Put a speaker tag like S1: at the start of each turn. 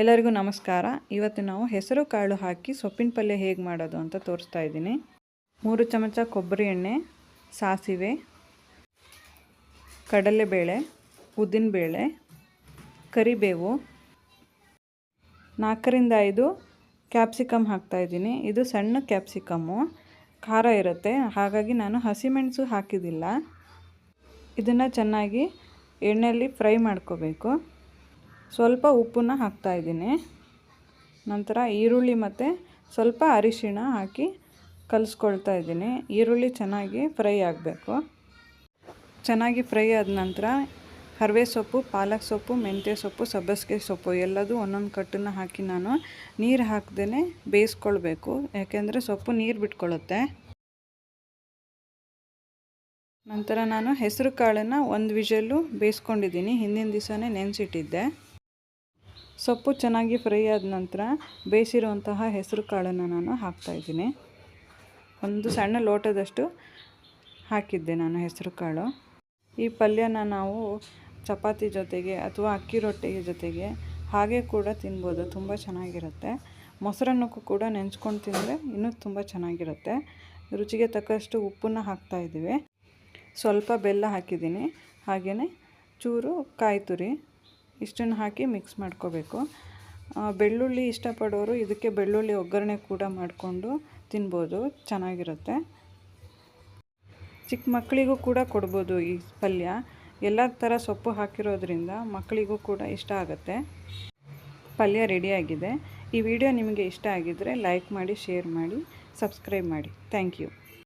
S1: ಎಲ್ಲರಿಗೂ ನಮಸ್ಕಾರ. ಇವತ್ತು ನಾವು ಹೆಸರು ಕಾಳು ಹಾಕಿ ಸೊಪ್ಪಿನ ಪಲ್ಯ ಹೇಗೆ ಮಾಡೋದು ಅಂತ ತೋರಿಸ್ತಾ ಇದ್ದೀನಿ. 3 ಚಮಚ ಕೊಬ್ಬರಿ ಎಣ್ಣೆ, ಸಾಸಿವೆ, ಕಡಲೆಬೇಳೆ, ಉದ್ದಿನಬೇಳೆ, ಕರಿಬೇವು, 4 ರಿಂದ 5 ಕ್ಯಾಪ್ಸಿಕಮ್ ಹಾಕ್ತಾ ಇದ್ದೀನಿ. ಇದು ಸಣ್ಣ ಕ್ಯಾಪ್ಸಿಕಮ್ಮು, ಖಾರ ಇರುತ್ತೆ, ಹಾಗಾಗಿ ನಾನು ಹಸಿಮೆಣಸು ಹಾಕಿದಿಲ್ಲ. ಇದನ್ನು ಚೆನ್ನಾಗಿ ಎಣ್ಣೆಯಲ್ಲಿ ಫ್ರೈ ಮಾಡ್ಕೋಬೇಕು. ಸ್ವಲ್ಪ ಉಪ್ಪನ್ನು ಹಾಕ್ತಾ ಇದ್ದೀನಿ. ನಂತರ ಈರುಳ್ಳಿ ಮತ್ತು ಸ್ವಲ್ಪ ಅರಿಶಿಣ ಹಾಕಿ ಕಲಿಸ್ಕೊಳ್ತಾ ಇದ್ದೀನಿ. ಈರುಳ್ಳಿ ಚೆನ್ನಾಗಿ ಫ್ರೈ ಆಗಬೇಕು. ಚೆನ್ನಾಗಿ ಫ್ರೈ ಆದ ನಂತರ ಹರವೆ ಸೊಪ್ಪು, ಪಾಲಕ್ ಸೊಪ್ಪು, ಮೆಂತ್ಯ ಸೊಪ್ಪು, ಸಬ್ಬಸಿಗೆ ಸೊಪ್ಪು ಎಲ್ಲದೂ ಒಂದೊಂದು ಕಟ್ಟನ್ನು ಹಾಕಿ ನಾನು ನೀರು ಹಾಕ್ದೇ ಬೇಯಿಸ್ಕೊಳ್ಬೇಕು. ಯಾಕೆಂದರೆ ಸೊಪ್ಪು ನೀರು ಬಿಟ್ಕೊಳ್ಳುತ್ತೆ. ನಂತರ ನಾನು ಹೆಸರು ಕಾಳನ್ನು 1 ವಿಷಲು ಬೇಯಿಸ್ಕೊಂಡಿದ್ದೀನಿ. ಹಿಂದಿನ ದಿವಸನೇ ನೆನೆಸಿಟ್ಟಿದ್ದೆ. ಸೊಪ್ಪು ಚೆನ್ನಾಗಿ ಫ್ರೈ ಆದ ನಂತರ ಬೇಯಿಸಿರುವಂತಹ ಹೆಸರು ಕಾಳನ್ನು ನಾನು ಹಾಕ್ತಾಯಿದ್ದೀನಿ. ಒಂದು ಸಣ್ಣ ಲೋಟದಷ್ಟು ಹಾಕಿದ್ದೆ ನಾನು ಹೆಸರು ಕಾಳು. ಈ ಪಲ್ಯನ ನಾವು ಚಪಾತಿ ಜೊತೆಗೆ ಅಥವಾ ಅಕ್ಕಿ ರೊಟ್ಟಿಗೆ ಜೊತೆಗೆ ಹಾಗೆ ಕೂಡ ತಿನ್ಬೋದು. ತುಂಬ ಚೆನ್ನಾಗಿರುತ್ತೆ. ಮೊಸರನ್ನಕ್ಕೂ ಕೂಡ ನೆನೆಸ್ಕೊಂಡು ತಿಂದರೆ ಇನ್ನೂ ತುಂಬ ಚೆನ್ನಾಗಿರುತ್ತೆ. ರುಚಿಗೆ ತಕ್ಕಷ್ಟು ಉಪ್ಪನ್ನು ಹಾಕ್ತಾಯಿದ್ದೀವಿ. ಸ್ವಲ್ಪ ಬೆಲ್ಲ ಹಾಕಿದ್ದೀನಿ. ಹಾಗೆಯೇ ಚೂರು ಕಾಯಿ ತುರಿ, ಇಷ್ಟನ್ನು ಹಾಕಿ ಮಿಕ್ಸ್ ಮಾಡ್ಕೋಬೇಕು. ಬೆಳ್ಳುಳ್ಳಿ ಇಷ್ಟಪಡೋರು ಇದಕ್ಕೆ ಬೆಳ್ಳುಳ್ಳಿ ಒಗ್ಗರಣೆ ಕೂಡ ಮಾಡಿಕೊಂಡು ತಿನ್ಬೋದು, ಚೆನ್ನಾಗಿರುತ್ತೆ. ಚಿಕ್ಕ ಮಕ್ಕಳಿಗೂ ಕೂಡ ಕೊಡ್ಬೋದು ಈ ಪಲ್ಯ. ಎಲ್ಲ ಥರ ಸೊಪ್ಪು ಹಾಕಿರೋದ್ರಿಂದ ಮಕ್ಕಳಿಗೂ ಕೂಡ ಇಷ್ಟ ಆಗುತ್ತೆ. ಪಲ್ಯ ರೆಡಿಯಾಗಿದೆ. ಈ ವಿಡಿಯೋ ನಿಮಗೆ ಇಷ್ಟ ಆಗಿದ್ದರೆ ಲೈಕ್ ಮಾಡಿ, ಶೇರ್ ಮಾಡಿ, ಸಬ್ಸ್ಕ್ರೈಬ್ ಮಾಡಿ. Thank you.